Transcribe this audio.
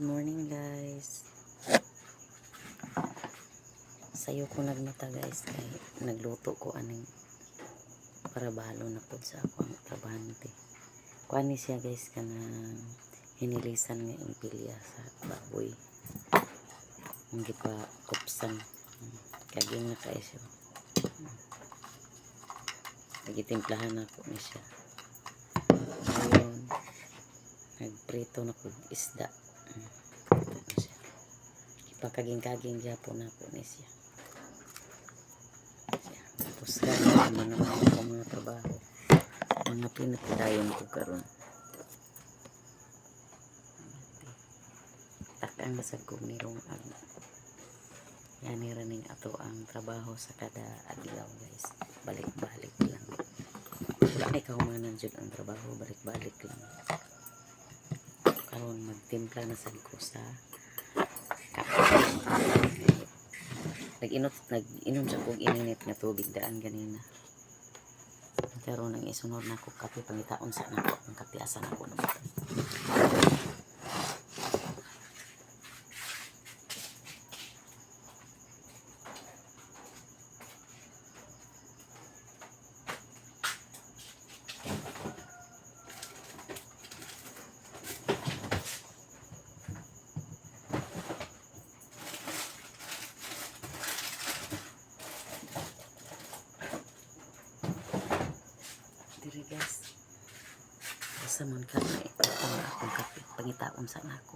morning guys. Sayo ko nagmata guys kay nagluto ko aning para balo na pod sa ako ang trabahante. Kuani siya guys kanang hinilisan nga impilya sa baboy. Ang gipa kupsan. Kaging na kay siya. Nagitimplahan ako ni siya. Ayun. Nagprito na ko isda. Ipakaging-kaging gyapon na po ni siya. Tapos gano'n naman ako mga trabaho. Mga pinagpadayon ko karon. Takang nasag ko nirong yani raning ato ang trabaho sa kada adlaw guys. Balik-balik lang. Wala ay kahumanan dyan ang trabaho. Balik-balik lang. Karon magtimpla na sad ko sa nag-inom sa kong ininit nga tubig daan ganina. Karon ang isunod na ko kape pangitaon sa nako ang kape asa nako naman. Diri guys. Sa man ka na ito ang akong kape pangitaon sa nako.